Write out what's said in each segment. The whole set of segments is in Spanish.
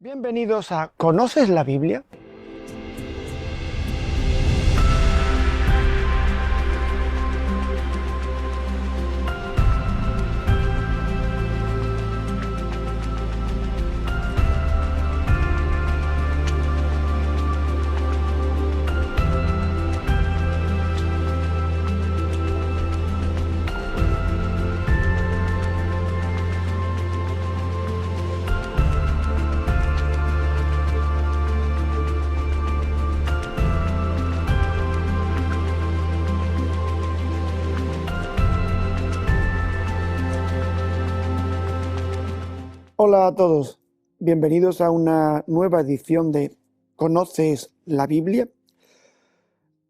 Bienvenidos a ¿Conoces la Biblia? Hola a todos, bienvenidos a una nueva edición de ¿Conoces la Biblia?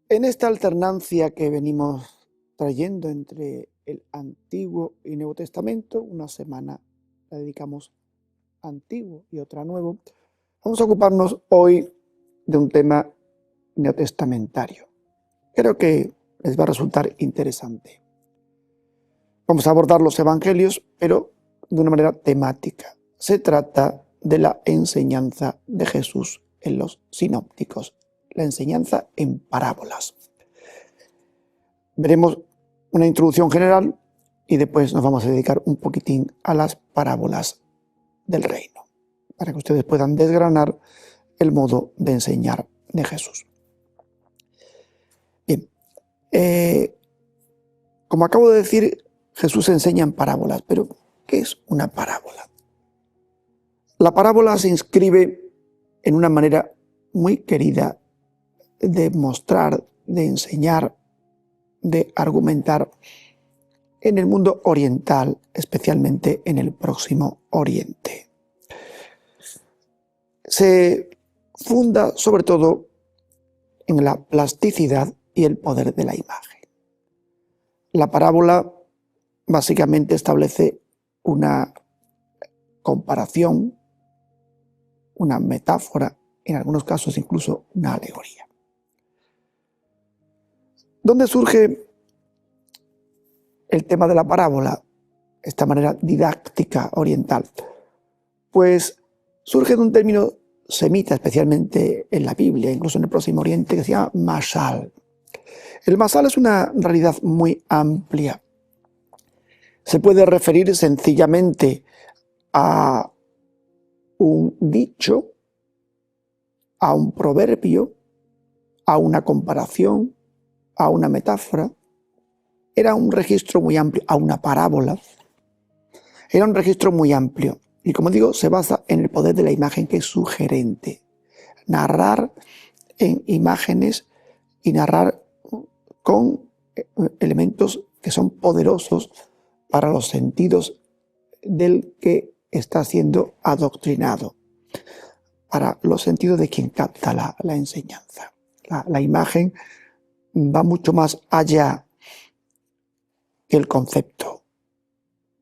En esta alternancia que venimos trayendo entre el Antiguo y Nuevo Testamento, una semana la dedicamos a Antiguo y otra a Nuevo, vamos a ocuparnos hoy de un tema neotestamentario. Creo que les va a resultar interesante. Vamos a abordar los evangelios, pero de una manera temática. Se trata de la enseñanza de Jesús en los sinópticos, la enseñanza en parábolas. Veremos una introducción general y después nos vamos a dedicar un poquitín a las parábolas del reino, para que ustedes puedan desgranar el modo de enseñar de Jesús. Bien, como acabo de decir, Jesús enseña en parábolas, pero ¿qué es una parábola? La parábola se inscribe en una manera muy querida de mostrar, de enseñar, de argumentar en el mundo oriental, especialmente en el Próximo Oriente. Se funda sobre todo en la plasticidad y el poder de la imagen. La parábola básicamente establece una comparación, una metáfora, en algunos casos incluso una alegoría. ¿Dónde surge el tema de la parábola, esta manera didáctica oriental? Pues surge de un término semita, especialmente en la Biblia, incluso en el Próximo Oriente, que se llama mashal. El mashal es una realidad muy amplia. Se puede referir sencillamente a un dicho, a un proverbio, a una comparación, a una metáfora. Era un registro muy amplio, a una parábola. Era un registro muy amplio. Y como digo, se basa en el poder de la imagen, que es sugerente. Narrar en imágenes y narrar con elementos que son poderosos para los sentidos del que está siendo adoctrinado, para los sentidos de quien capta la enseñanza. La imagen va mucho más allá que el concepto,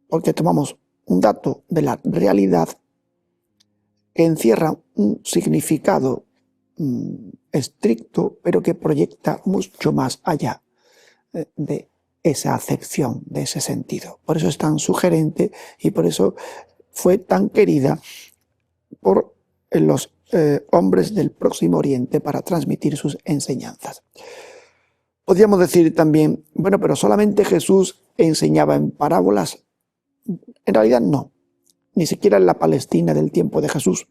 porque tomamos un dato de la realidad que encierra un significado estricto, pero que proyecta mucho más allá de esa acepción, de ese sentido. Por eso es tan sugerente y por eso fue tan querida por los hombres del Próximo Oriente para transmitir sus enseñanzas. Podríamos decir también, bueno, pero solamente Jesús enseñaba en parábolas. En realidad no, ni siquiera en la Palestina del tiempo de Jesús.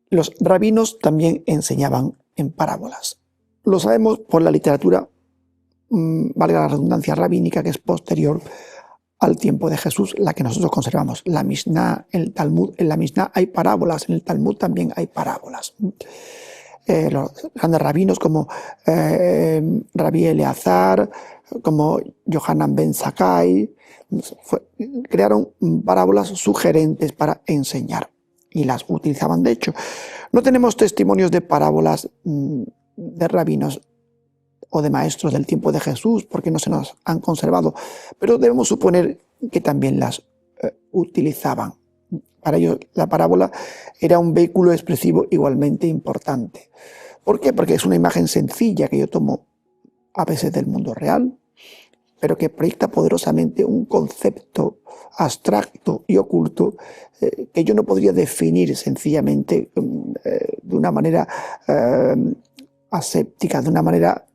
Los rabinos también enseñaban en parábolas. Lo sabemos por la literatura, valga la redundancia, rabínica, que es posterior al tiempo de Jesús, la que nosotros conservamos. La Mishnah, el Talmud, en la Mishnah hay parábolas, en el Talmud también hay parábolas. Los grandes rabinos como Rabí Eleazar, como Yohanan ben Zakkai, crearon parábolas sugerentes para enseñar y las utilizaban. De hecho, no tenemos testimonios de parábolas de rabinos o de maestros del tiempo de Jesús, porque no se nos han conservado, pero debemos suponer que también las utilizaban. Para ellos la parábola era un vehículo expresivo igualmente importante. ¿Por qué? Porque es una imagen sencilla que yo tomo a veces del mundo real, pero que proyecta poderosamente un concepto abstracto y oculto que yo no podría definir sencillamente de una manera aséptica, de una manera,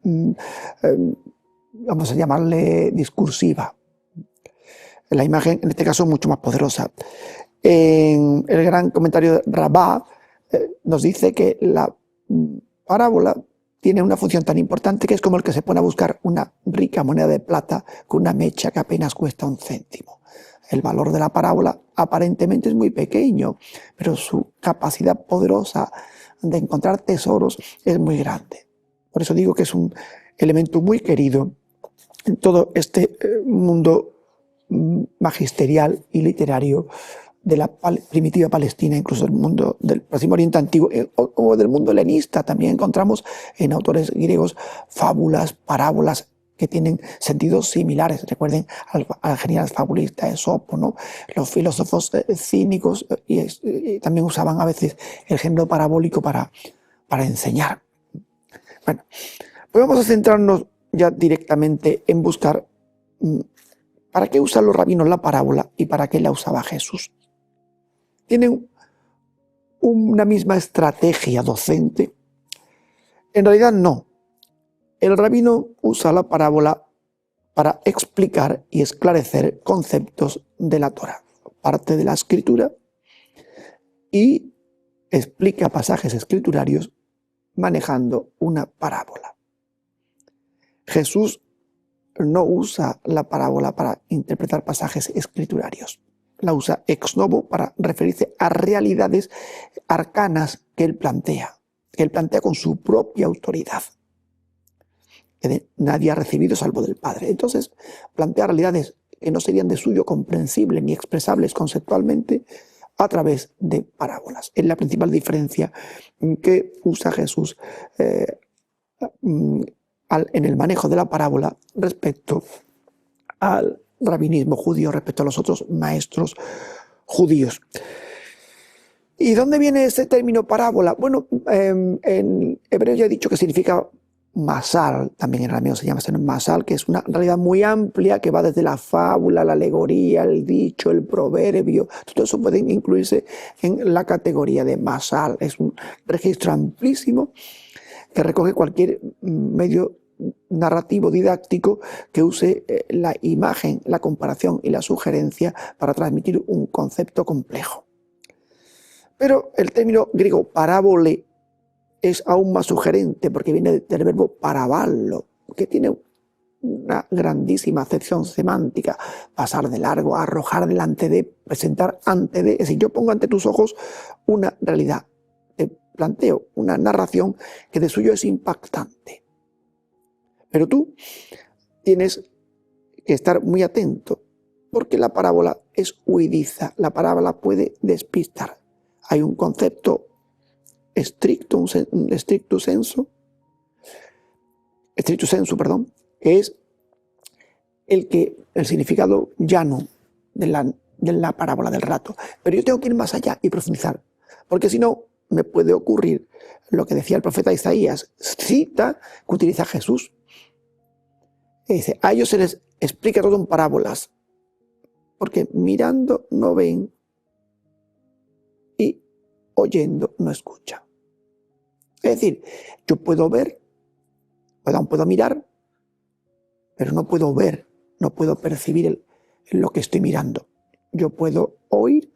vamos a llamarle discursiva. La imagen, en este caso, es mucho más poderosa. En el gran comentario de Rabá nos dice que la parábola tiene una función tan importante que es como el que se pone a buscar una rica moneda de plata con una mecha que apenas cuesta 1 céntimo. El valor de la parábola aparentemente es muy pequeño, pero su capacidad poderosa de encontrar tesoros es muy grande. Por eso digo que es un elemento muy querido en todo este mundo magisterial y literario de la primitiva Palestina, incluso del mundo del Próximo Oriente Antiguo o del mundo helenista. También encontramos en autores griegos fábulas, parábolas que tienen sentidos similares. Recuerden al genial fabulista Esopo, ¿no? Los filósofos cínicos y también usaban a veces el género parabólico para enseñar. Bueno, pues vamos a centrarnos ya directamente en buscar para qué usan los rabinos la parábola y para qué la usaba Jesús. ¿Tienen una misma estrategia docente? En realidad no. El rabino usa la parábola para explicar y esclarecer conceptos de la Torá, parte de la escritura, y explica pasajes escriturarios manejando una parábola. Jesús no usa la parábola para interpretar pasajes escriturarios. La usa ex novo para referirse a realidades arcanas que él plantea con su propia autoridad, que nadie ha recibido salvo del Padre. Entonces, plantea realidades que no serían de suyo comprensibles ni expresables conceptualmente a través de parábolas. Es la principal diferencia que usa Jesús en el manejo de la parábola respecto al rabinismo judío, respecto a los otros maestros judíos. ¿Y dónde viene este término parábola? Bueno, en hebreo ya he dicho que significa masal, también en arameo se llama masal, que es una realidad muy amplia que va desde la fábula, la alegoría, el dicho, el proverbio. Todo eso puede incluirse en la categoría de masal. Es un registro amplísimo que recoge cualquier medio narrativo didáctico que use la imagen, la comparación y la sugerencia para transmitir un concepto complejo. Pero el término griego parábole es aún más sugerente porque viene del verbo paraballo, que tiene una grandísima acepción semántica: pasar de largo, arrojar delante de, presentar ante de. Es decir, yo pongo ante tus ojos una realidad, te planteo una narración que de suyo es impactante. Pero tú tienes que estar muy atento, porque la parábola es huidiza, la parábola puede despistar. Hay un concepto estricto, un stricto sensu, que es el significado llano de la parábola del relato. Pero yo tengo que ir más allá y profundizar, porque si no, me puede ocurrir lo que decía el profeta Isaías, cita que utiliza Jesús. Dice, a ellos se les explica todo en parábolas, porque mirando no ven y oyendo no escuchan. Es decir, yo puedo ver, puedo mirar, pero no puedo ver, no puedo percibir lo que estoy mirando. Yo puedo oír,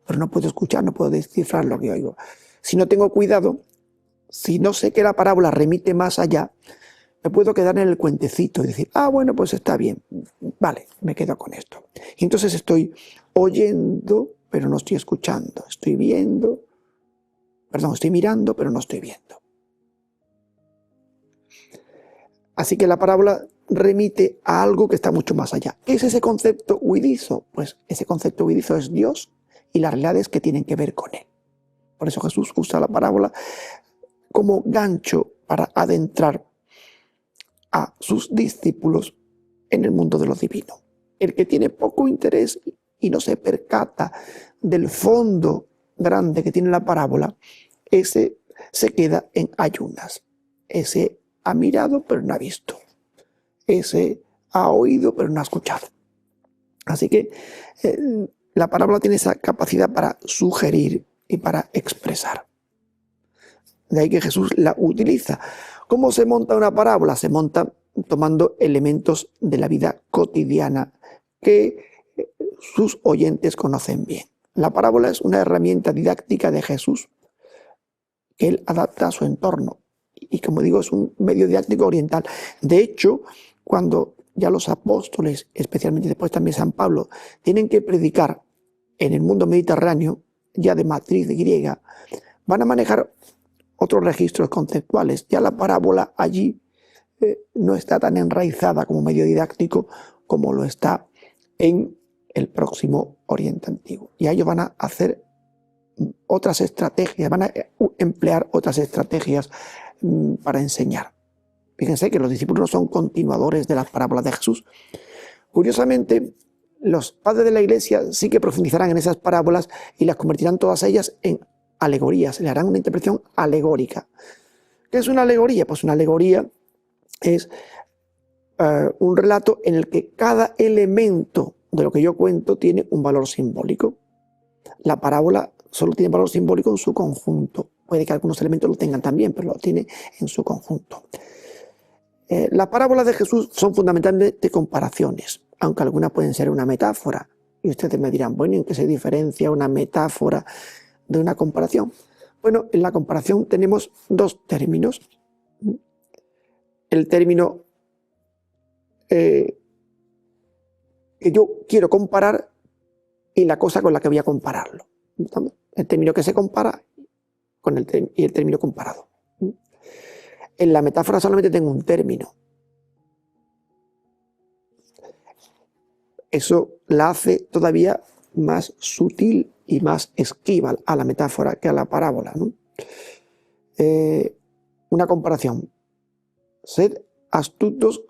pero no puedo escuchar, no puedo descifrar lo que oigo. Si no tengo cuidado, si no sé que la parábola remite más allá, me puedo quedar en el cuentecito y decir, bueno, pues está bien, vale, me quedo con esto. Y entonces estoy oyendo, pero no estoy escuchando. Estoy mirando, pero no estoy viendo. Así que la parábola remite a algo que está mucho más allá. ¿Qué es ese concepto huidizo? Pues ese concepto huidizo es Dios y las realidades que tienen que ver con Él. Por eso Jesús usa la parábola como gancho para adentrar a sus discípulos en el mundo de lo divino. El que tiene poco interés y no se percata del fondo grande que tiene la parábola, ese se queda en ayunas. Ese ha mirado pero no ha visto. Ese ha oído pero no ha escuchado. Así que la parábola tiene esa capacidad para sugerir y para expresar. De ahí que Jesús la utiliza. ¿Cómo se monta una parábola? Se monta tomando elementos de la vida cotidiana que sus oyentes conocen bien. La parábola es una herramienta didáctica de Jesús que él adapta a su entorno. Y como digo, es un medio didáctico oriental. De hecho, cuando ya los apóstoles, especialmente después también San Pablo, tienen que predicar en el mundo mediterráneo, ya de matriz griega, van a manejar otros registros conceptuales. Ya la parábola allí no está tan enraizada como medio didáctico como lo está en el próximo Oriente Antiguo. Y ellos van a hacer otras estrategias, van a emplear otras estrategias para enseñar. Fíjense que los discípulos no son continuadores de las parábolas de Jesús. Curiosamente, los padres de la Iglesia sí que profundizarán en esas parábolas y las convertirán todas ellas en alegorías, le harán una interpretación alegórica. ¿Qué es una alegoría? Pues una alegoría es un relato en el que cada elemento de lo que yo cuento tiene un valor simbólico. La parábola solo tiene valor simbólico en su conjunto. Puede que algunos elementos lo tengan también, pero lo tiene en su conjunto. Las parábolas de Jesús son fundamentalmente comparaciones, aunque algunas pueden ser una metáfora. Y ustedes me dirán, bueno, ¿en qué se diferencia una metáfora de una comparación? Bueno, en la comparación tenemos dos términos. El término que yo quiero comparar y la cosa con la que voy a compararlo. El término que se compara y el término comparado. En la metáfora solamente tengo un término. Eso la hace todavía más sutil y más esquiva a la metáfora que a la parábola, ¿no? Una comparación. Sed astutos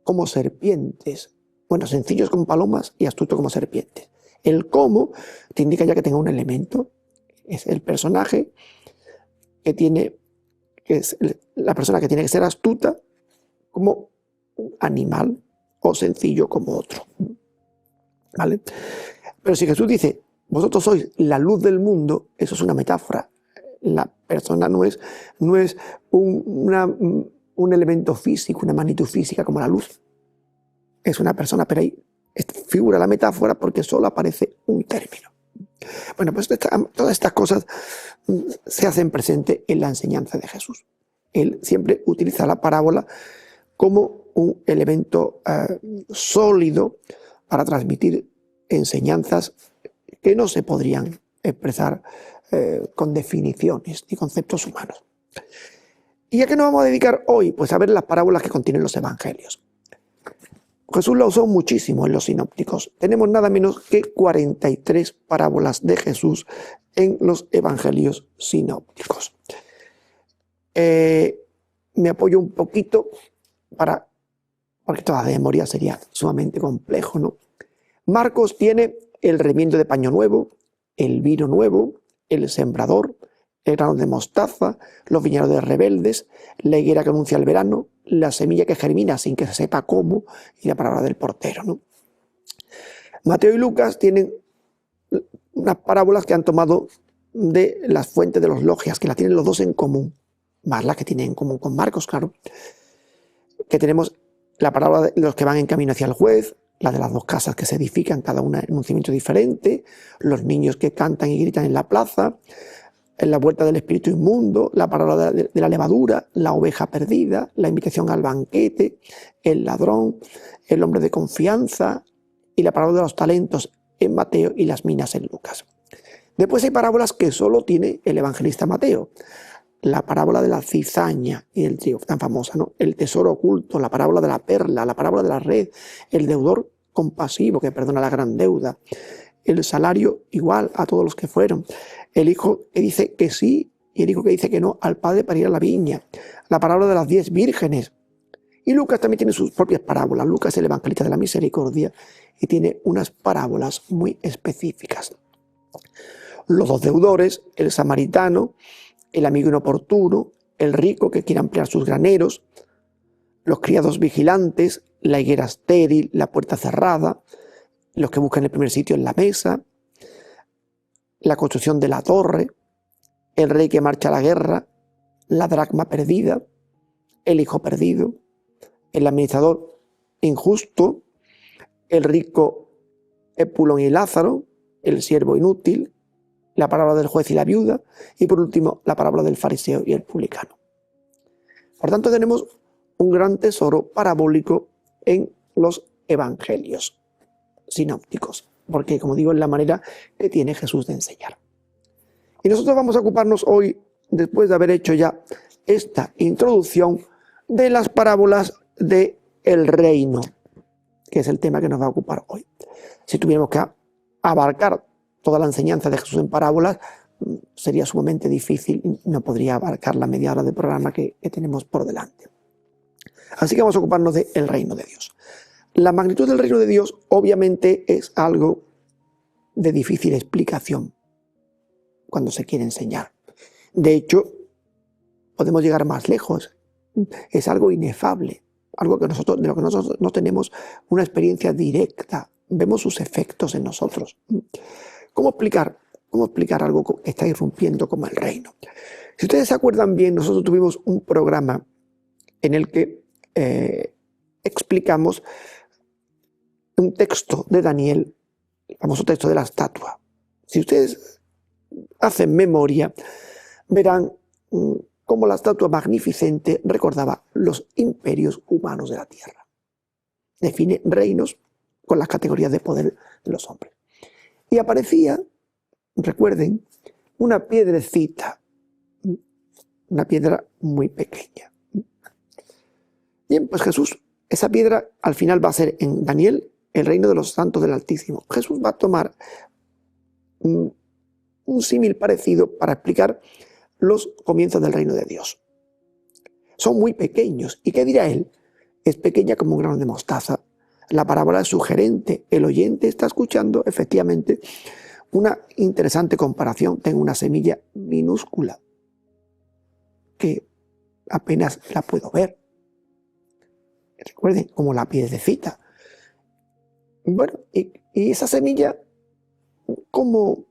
como serpientes. Bueno, sencillos como palomas y astutos como serpientes. El cómo te indica ya que tenga un elemento. Es el personaje que es la persona que tiene que ser astuta como un animal o sencillo como otro. ¿Vale? Pero si Jesús dice, vosotros sois la luz del mundo, eso es una metáfora. La persona no es un elemento físico, una magnitud física como la luz. Es una persona, pero ahí figura la metáfora porque solo aparece un término. Bueno, pues todas estas cosas se hacen presente en la enseñanza de Jesús. Él siempre utiliza la parábola como un elemento sólido para transmitir enseñanzas que no se podrían expresar con definiciones ni conceptos humanos. ¿Y a qué nos vamos a dedicar hoy? Pues a ver las parábolas que contienen los evangelios. Jesús la usó muchísimo en los sinópticos. Tenemos nada menos que 43 parábolas de Jesús en los evangelios sinópticos. Me apoyo un poquito porque toda de memoria sería sumamente complejo, ¿no? Marcos tiene el remiendo de paño nuevo, el vino nuevo, el sembrador, el grano de mostaza, los viñadores rebeldes, la higuera que anuncia el verano, la semilla que germina sin que se sepa cómo y la palabra del portero, ¿no? Mateo y Lucas tienen unas parábolas que han tomado de las fuentes de los logias, que las tienen los dos en común, más las que tienen en común con Marcos, claro, que tenemos la parábola de los que van en camino hacia el juez, la de las dos casas que se edifican, cada una en un cimiento diferente, los niños que cantan y gritan en la plaza, en la vuelta del espíritu inmundo, la parábola de la levadura, la oveja perdida, la invitación al banquete, el ladrón, el hombre de confianza y la parábola de los talentos en Mateo y las minas en Lucas. Después hay parábolas que solo tiene el evangelista Mateo. La parábola de la cizaña y el trigo, tan famosa, ¿no? El tesoro oculto, la parábola de la perla, la parábola de la red, el deudor compasivo que perdona la gran deuda, el salario igual a todos los que fueron, el hijo que dice que sí y el hijo que dice que no al padre para ir a la viña, la parábola de las 10 vírgenes. Y Lucas también tiene sus propias parábolas. Lucas es el evangelista de la misericordia y tiene unas parábolas muy específicas. Los dos deudores, el samaritano, el amigo inoportuno, el rico que quiere ampliar sus graneros, los criados vigilantes, la higuera estéril, la puerta cerrada, los que buscan el primer sitio en la mesa, la construcción de la torre, el rey que marcha a la guerra, la dracma perdida, el hijo perdido, el administrador injusto, el rico Epulón y Lázaro, el siervo inútil, la parábola del juez y la viuda, y por último la parábola del fariseo y el publicano. Por tanto, tenemos un gran tesoro parabólico en los evangelios sinópticos, porque, como digo, es la manera que tiene Jesús de enseñar. Y nosotros vamos a ocuparnos hoy, después de haber hecho ya esta introducción, de las parábolas del reino, que es el tema que nos va a ocupar hoy. Si tuviéramos que abarcar toda la enseñanza de Jesús en parábolas, sería sumamente difícil y no podría abarcar la media hora de programa que tenemos por delante. Así que vamos a ocuparnos del reino de Dios. La magnitud del reino de Dios obviamente es algo de difícil explicación cuando se quiere enseñar. De hecho, podemos llegar más lejos. Es algo inefable, algo que de lo que nosotros no tenemos una experiencia directa. Vemos sus efectos en nosotros. ¿Cómo explicar algo que está irrumpiendo como el reino? Si ustedes se acuerdan bien, nosotros tuvimos un programa en el que explicamos un texto de Daniel, el famoso texto de la estatua. Si ustedes hacen memoria, verán cómo la estatua magnificente recordaba los imperios humanos de la tierra. Define reinos con las categorías de poder de los hombres. Y aparecía, recuerden, una piedrecita, una piedra muy pequeña. Bien, pues Jesús, esa piedra al final va a ser en Daniel el reino de los santos del Altísimo. Jesús va a tomar un símil parecido para explicar los comienzos del reino de Dios. Son muy pequeños. ¿Y qué dirá él? Es pequeña como un grano de mostaza. La parábola es sugerente. El oyente está escuchando efectivamente una interesante comparación. Tengo una semilla minúscula que apenas la puedo ver. Recuerden, como la piedrecita. Bueno, y esa semilla, ¿cómo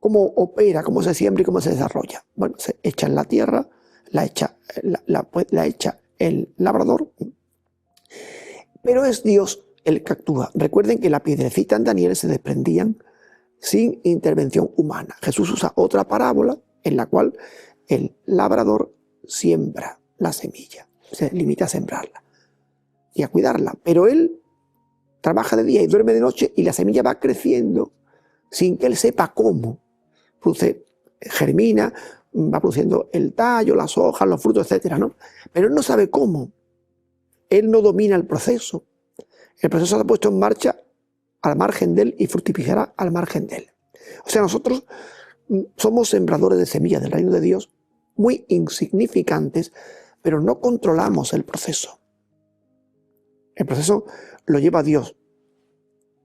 opera, cómo se siembra y cómo se desarrolla? Bueno, se echa en la tierra, la echa el labrador, pero es Dios el que actúa. Recuerden que la piedrecita en Daniel se desprendían sin intervención humana. Jesús usa otra parábola en la cual el labrador siembra la semilla, se limita a sembrarla y a cuidarla, pero él trabaja de día y duerme de noche y la semilla va creciendo sin que él sepa cómo. Germina, va produciendo el tallo, las hojas, los frutos, etc., ¿no? Pero él no sabe cómo. Él no domina el proceso. El proceso se ha puesto en marcha al margen de él y fructificará al margen de él. O sea, nosotros somos sembradores de semillas del reino de Dios, muy insignificantes, pero no controlamos el proceso. El proceso lo lleva Dios.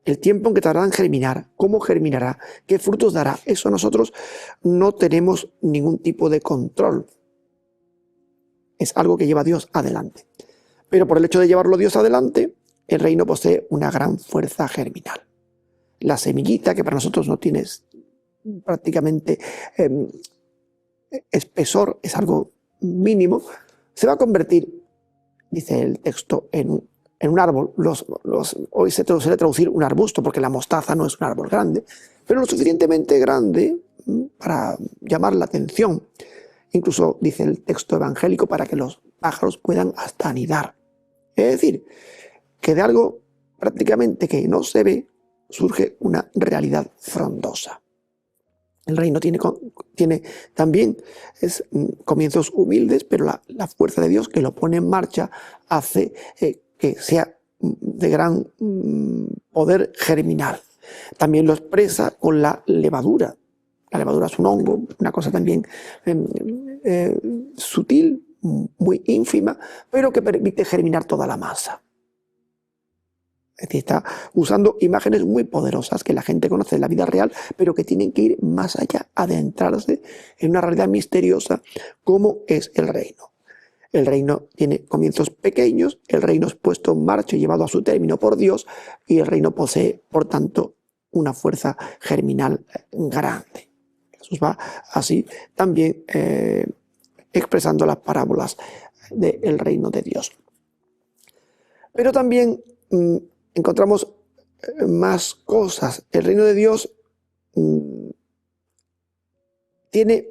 El tiempo en que tardará en germinar, cómo germinará, qué frutos dará, eso nosotros no tenemos ningún tipo de control. Es algo que lleva Dios adelante. Pero por el hecho de llevarlo Dios adelante, el reino posee una gran fuerza germinal. La semillita, que para nosotros no tiene prácticamente espesor, es algo mínimo, se va a convertir, dice el texto, en un árbol. Hoy se suele traducir un arbusto, porque la mostaza no es un árbol grande, pero lo suficientemente grande para llamar la atención. Incluso dice el texto evangélico para que los pájaros puedan hasta anidar. Es decir, que de algo prácticamente que no se ve surge una realidad frondosa. El reino tiene también comienzos humildes, pero la fuerza de Dios que lo pone en marcha hace que sea de gran poder germinal. También lo expresa con la levadura. La levadura es un hongo, una cosa también sutil, muy ínfima, pero que permite germinar toda la masa. Es decir, está usando imágenes muy poderosas que la gente conoce en la vida real, pero que tienen que ir más allá, adentrarse en una realidad misteriosa como es el reino. El reino tiene comienzos pequeños, el reino es puesto en marcha y llevado a su término por Dios, y el reino posee, por tanto, una fuerza germinal grande. Jesús va así también expresando las parábolas del reino de Dios. Pero también encontramos más cosas. El reino de Dios tiene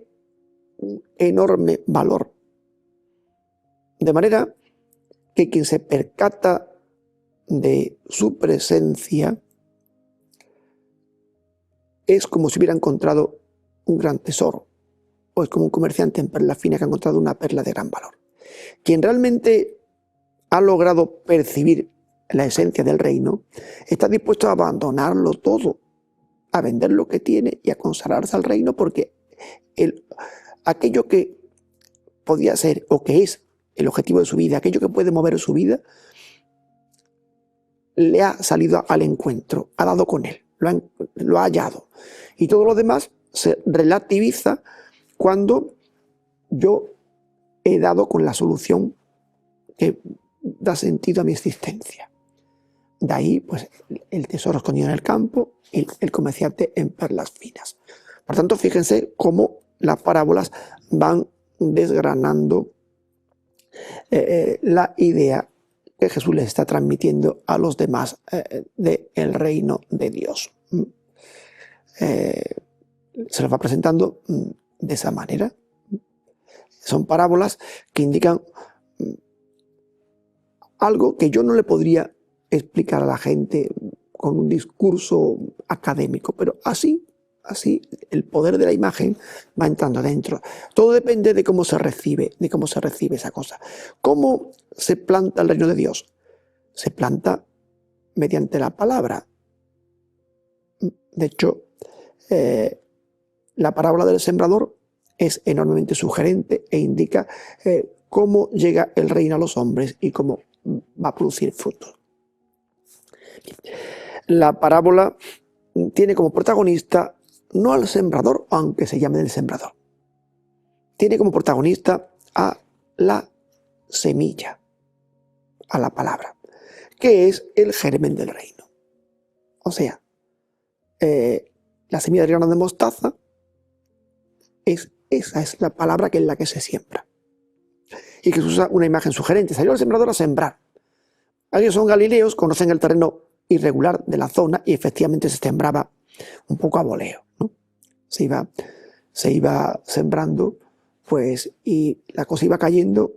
un enorme valor. De manera que quien se percata de su presencia es como si hubiera encontrado un gran tesoro, o es como un comerciante en perlas finas que ha encontrado una perla de gran valor. Quien realmente ha logrado percibir la esencia del reino está dispuesto a abandonarlo todo, a vender lo que tiene y a consagrarse al reino, porque aquello que podía ser o que es el objetivo de su vida, aquello que puede mover su vida, le ha salido al encuentro, ha dado con él, lo ha hallado. Y todo lo demás se relativiza cuando yo he dado con la solución que da sentido a mi existencia. De ahí, pues, el tesoro escondido en el campo y el comerciante en perlas finas. Por tanto, fíjense cómo las parábolas van desgranando la idea que Jesús les está transmitiendo a los demás del reino de Dios. Se los va presentando de esa manera. Son parábolas que indican algo que yo no le podría explicar a la gente con un discurso académico, pero así el poder de la imagen va entrando dentro. Todo depende de cómo se recibe esa cosa. ¿Cómo se planta el reino de Dios? Se planta mediante la palabra. De hecho, la parábola del sembrador es enormemente sugerente e indica cómo llega el reino a los hombres y cómo va a producir frutos. La parábola tiene como protagonista no al sembrador, aunque se llame del sembrador. Tiene como protagonista a la semilla, a la palabra, que es el germen del reino. O sea, la semilla del grano de mostaza, esa es la palabra que es la que se siembra. Y que se usa una imagen sugerente. Salió el sembrador a sembrar. Aquellos son galileos, conocen el terreno irregular de la zona y efectivamente se sembraba un poco a voleo, ¿no? Se iba sembrando, pues, y la cosa iba cayendo,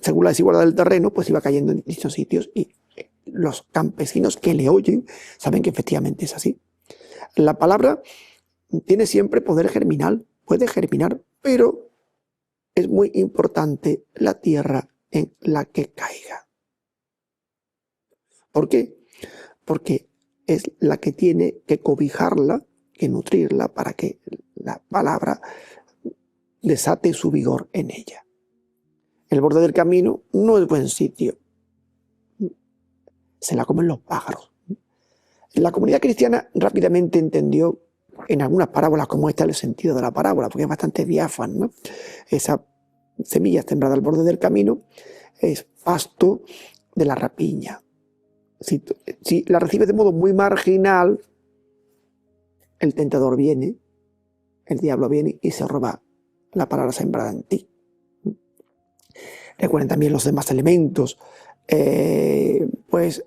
según la desigualdad del terreno, pues iba cayendo en distintos sitios, y los campesinos que le oyen saben que efectivamente es así. La palabra tiene siempre poder germinal, puede germinar, pero es muy importante la tierra en la que caiga. ¿Por qué? Porque es la que tiene que cobijarla, que nutrirla para que la palabra desate su vigor en ella. El borde del camino no es buen sitio. Se la comen los pájaros. La comunidad cristiana rápidamente entendió en algunas parábolas como esta el sentido de la parábola, porque es bastante diáfano, ¿no? Esa semilla sembrada al borde del camino es pasto de la rapiña. Si la recibes de modo muy marginal, el tentador viene, el diablo viene y se roba la palabra sembrada en ti. Recuerden también los demás elementos, pues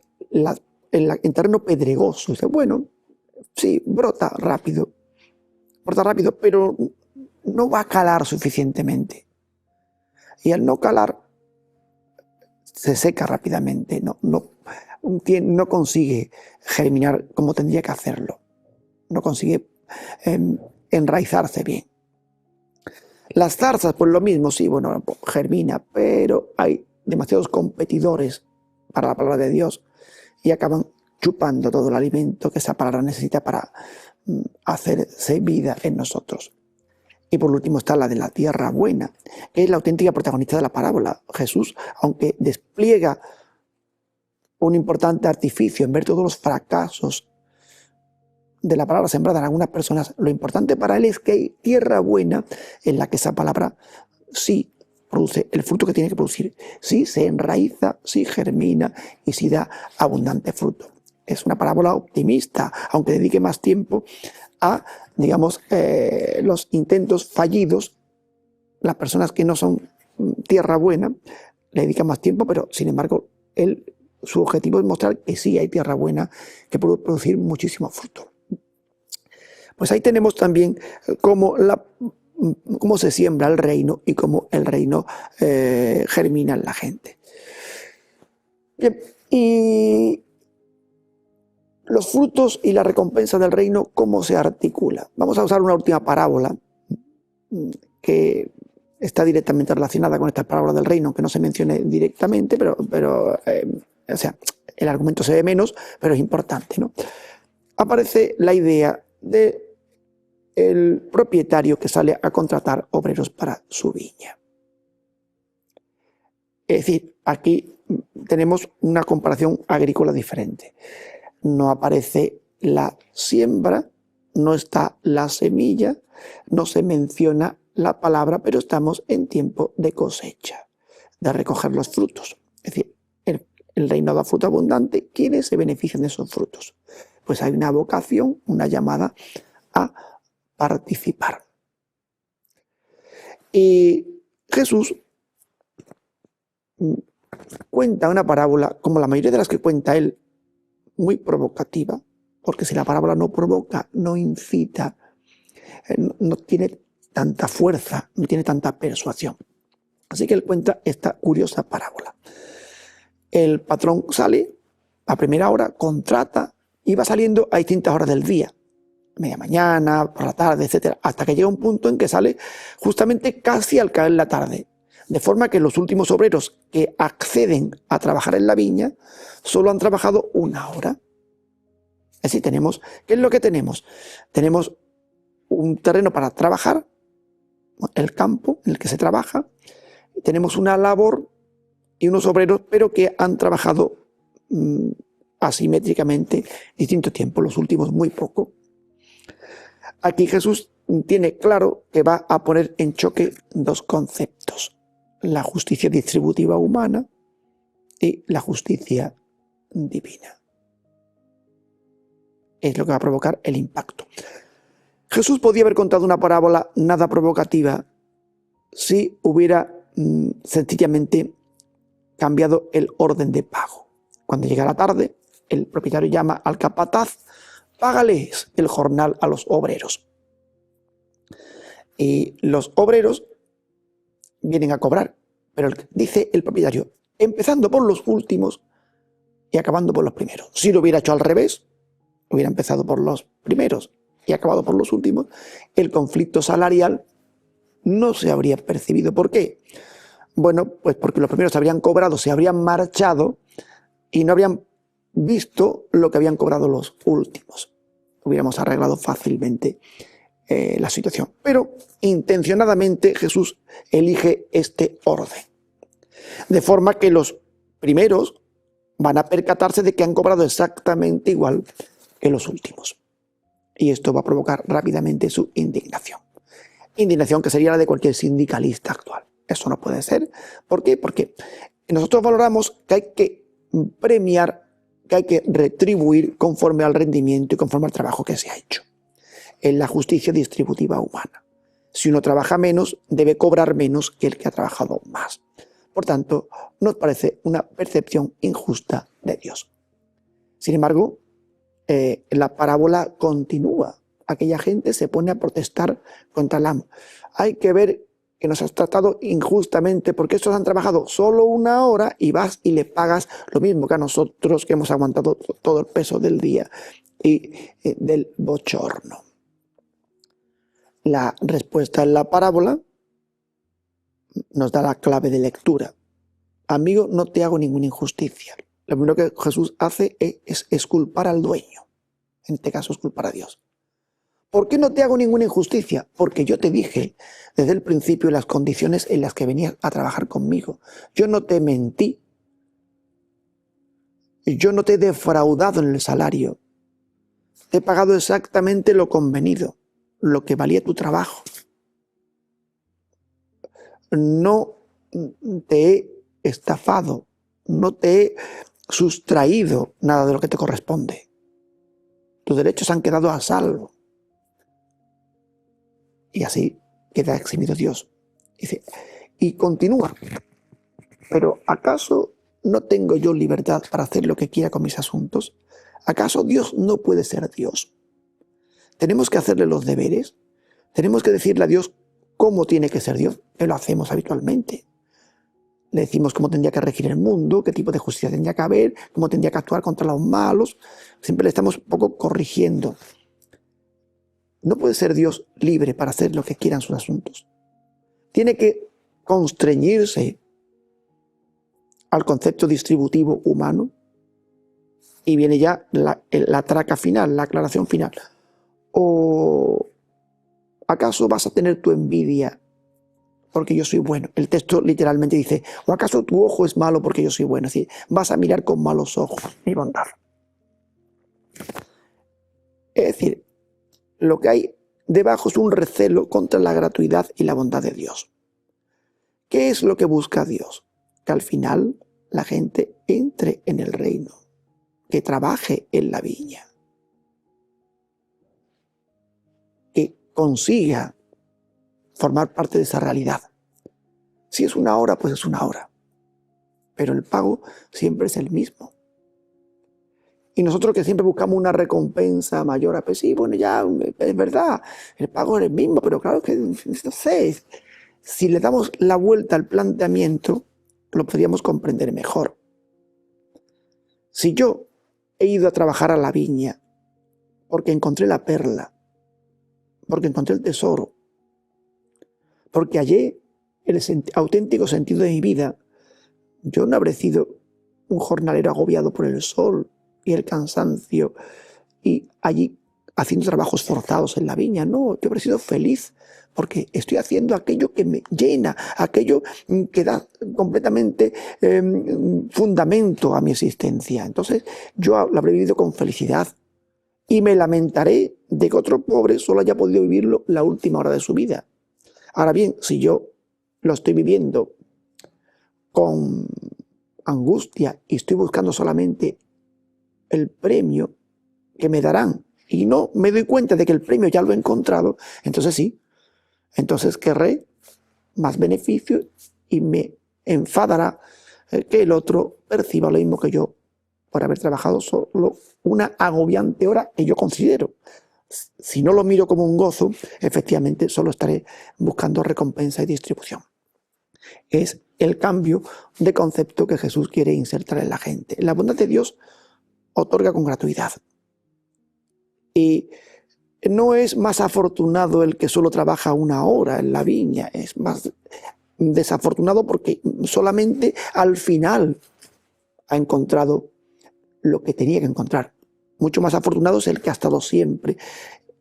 en terreno pedregoso. Dice, bueno, sí, brota rápido, pero no va a calar suficientemente. Y al no calar, se seca rápidamente, no consigue germinar como tendría que hacerlo, no consigue enraizarse bien. Las zarzas, pues lo mismo, sí, bueno, germina, pero hay demasiados competidores para la palabra de Dios y acaban chupando todo el alimento que esa palabra necesita para hacerse vida en nosotros. Y por último está la de la tierra buena, que es la auténtica protagonista de la parábola. Jesús, aunque despliega un importante artificio en ver todos los fracasos de la palabra sembrada en algunas personas, lo importante para él es que hay tierra buena en la que esa palabra sí produce el fruto que tiene que producir, si se enraiza, si germina y si da abundante fruto. Es una parábola optimista, aunque dedique más tiempo a, digamos, los intentos fallidos. Las personas que no son tierra buena le dedican más tiempo, pero sin embargo su objetivo es mostrar que sí hay tierra buena que puede producir muchísimo fruto. Pues ahí tenemos también cómo se siembra el reino y cómo el reino germina en la gente. Bien, y los frutos y la recompensa del reino, ¿cómo se articula? Vamos a usar una última parábola que está directamente relacionada con esta parábola del reino, aunque no se mencione directamente, pero o sea, el argumento se ve menos, pero es importante, ¿no? Aparece la idea de el propietario que sale a contratar obreros para su viña. Es decir, aquí tenemos una comparación agrícola diferente. No aparece la siembra, no está la semilla, no se menciona la palabra, pero estamos en tiempo de cosecha, de recoger los frutos. Es decir, el reino da fruto abundante. ¿Quiénes se benefician de esos frutos? Pues hay una vocación, una llamada a participar. Y Jesús cuenta una parábola, como la mayoría de las que cuenta él, muy provocativa, porque si la parábola no provoca, no incita, no tiene tanta fuerza, no tiene tanta persuasión. Así que él cuenta esta curiosa parábola. El patrón sale a primera hora, contrata y va saliendo a distintas horas del día, media mañana, por la tarde, etcétera, hasta que llega un punto en que sale justamente casi al caer la tarde, de forma que los últimos obreros que acceden a trabajar en la viña solo han trabajado una hora. Es decir, ¿qué es lo que tenemos? Tenemos un terreno para trabajar, el campo en el que se trabaja, tenemos una labor y unos obreros, pero que han trabajado asimétricamente distinto tiempo, los últimos muy poco. Aquí Jesús tiene claro que va a poner en choque dos conceptos: la justicia distributiva humana y la justicia divina. Es lo que va a provocar el impacto. Jesús podía haber contado una parábola nada provocativa si hubiera sencillamente cambiado el orden de pago. Cuando llega la tarde, el propietario llama al capataz: págales el jornal a los obreros. Y los obreros vienen a cobrar, pero dice el propietario, empezando por los últimos y acabando por los primeros. Si lo hubiera hecho al revés, hubiera empezado por los primeros y acabado por los últimos, el conflicto salarial no se habría percibido. ¿Por qué? Bueno, pues porque los primeros habrían cobrado, se habrían marchado y no habrían visto lo que habían cobrado los últimos. Hubiéramos arreglado fácilmente la situación. Pero intencionadamente Jesús elige este orden, de forma que los primeros van a percatarse de que han cobrado exactamente igual que los últimos. Y esto va a provocar rápidamente su indignación. Indignación que sería la de cualquier sindicalista actual. Eso no puede ser. ¿Por qué? Porque nosotros valoramos que hay que premiar, que hay que retribuir conforme al rendimiento y conforme al trabajo que se ha hecho. Es la justicia distributiva humana. Si uno trabaja menos, debe cobrar menos que el que ha trabajado más. Por tanto, nos parece una percepción injusta de Dios. Sin embargo, la parábola continúa. Aquella gente se pone a protestar contra el amo. Hay que ver que nos has tratado injustamente porque estos han trabajado solo una hora y vas y le pagas lo mismo que a nosotros, que hemos aguantado todo el peso del día y del bochorno. La respuesta en la parábola nos da la clave de lectura. Amigo, no te hago ninguna injusticia. Lo primero que Jesús hace es culpar al dueño. En este caso es culpar a Dios. ¿Por qué no te hago ninguna injusticia? Porque yo te dije desde el principio las condiciones en las que venías a trabajar conmigo. Yo no te mentí. Yo no te he defraudado en el salario. Te he pagado exactamente lo convenido, lo que valía tu trabajo. No te he estafado, no te he sustraído nada de lo que te corresponde. Tus derechos han quedado a salvo. Y así queda eximido Dios. Dice, y continúa, pero ¿acaso no tengo yo libertad para hacer lo que quiera con mis asuntos? ¿Acaso Dios no puede ser Dios? ¿Tenemos que hacerle los deberes? ¿Tenemos que decirle a Dios cómo tiene que ser Dios? Que lo hacemos habitualmente. Le decimos cómo tendría que regir el mundo, qué tipo de justicia tendría que haber, cómo tendría que actuar contra los malos. Siempre le estamos un poco corrigiendo. No puede ser Dios libre para hacer lo que quiera en sus asuntos. Tiene que constreñirse al concepto distributivo humano y viene ya la traca final, la aclaración final. ¿O acaso vas a tener tu envidia porque yo soy bueno? El texto literalmente dice, ¿o acaso tu ojo es malo porque yo soy bueno? Es decir, vas a mirar con malos ojos mi bondad. Es decir, lo que hay debajo es un recelo contra la gratuidad y la bondad de Dios. ¿Qué es lo que busca Dios? Que al final la gente entre en el reino, que trabaje en la viña, que consiga formar parte de esa realidad. Si es una hora, pues es una hora, pero el pago siempre es el mismo. Y nosotros que siempre buscamos una recompensa mayor, pues sí, bueno, ya es verdad, el pago es el mismo, pero claro que, no sé, si le damos la vuelta al planteamiento, lo podríamos comprender mejor. Si yo he ido a trabajar a la viña porque encontré la perla, porque encontré el tesoro, porque hallé el auténtico sentido de mi vida, yo no habré sido un jornalero agobiado por el sol y el cansancio y allí haciendo trabajos forzados en la viña. No, yo habré sido feliz porque estoy haciendo aquello que me llena, aquello que da completamente fundamento a mi existencia. Entonces yo lo habré vivido con felicidad y me lamentaré de que otro pobre solo haya podido vivirlo la última hora de su vida. Ahora bien, si yo lo estoy viviendo con angustia y estoy buscando solamente el premio que me darán y no me doy cuenta de que el premio ya lo he encontrado, entonces sí, entonces querré más beneficio y me enfadará que el otro perciba lo mismo que yo por haber trabajado solo una agobiante hora que yo considero. Si no lo miro como un gozo, efectivamente solo estaré buscando recompensa y distribución. Es el cambio de concepto que Jesús quiere insertar en la gente. La bondad de Dios otorga con gratuidad. Y no es más afortunado el que solo trabaja una hora en la viña, es más desafortunado porque solamente al final ha encontrado lo que tenía que encontrar. Mucho más afortunado es el que ha estado siempre,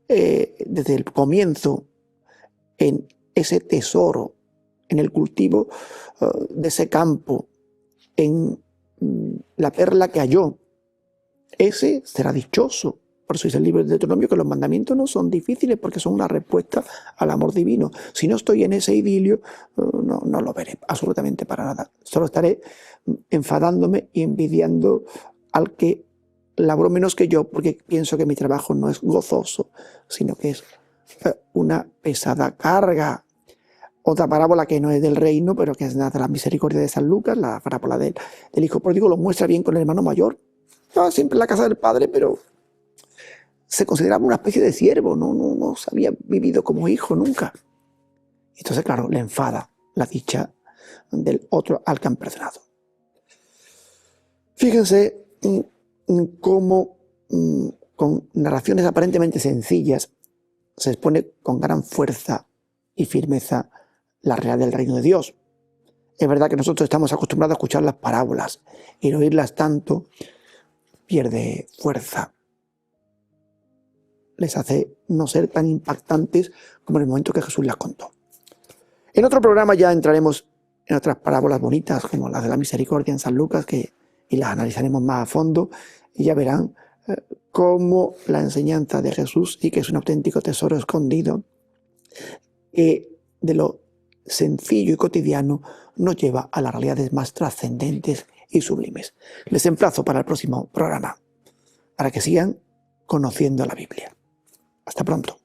desde el comienzo, en ese tesoro, en el cultivo de ese campo, en la perla que halló. Ese será dichoso. Por eso dice el libro de Deuteronomio que los mandamientos no son difíciles porque son una respuesta al amor divino. Si no estoy en ese idilio, no lo veré absolutamente para nada. Solo estaré enfadándome y envidiando al que labró menos que yo porque pienso que mi trabajo no es gozoso, sino que es una pesada carga. Otra parábola que no es del reino, pero que es de la misericordia de San Lucas, la parábola del hijo pródigo, lo muestra bien con el hermano mayor. Estaba siempre en la casa del padre, pero se consideraba una especie de siervo, no se había vivido como hijo nunca. Entonces, claro, le enfada la dicha del otro al que han perdonado. Fíjense cómo con narraciones aparentemente sencillas se expone con gran fuerza y firmeza la realidad del reino de Dios. Es verdad que nosotros estamos acostumbrados a escuchar las parábolas y al oírlas tanto pierde fuerza. Les hace no ser tan impactantes como en el momento que Jesús las contó. En otro programa ya entraremos en otras parábolas bonitas, como las de la misericordia en San Lucas, y las analizaremos más a fondo, y ya verán cómo la enseñanza de Jesús, y que es un auténtico tesoro escondido, que de lo sencillo y cotidiano nos lleva a las realidades más trascendentes y sublimes. Les emplazo para el próximo programa, para que sigan conociendo la Biblia. Hasta pronto.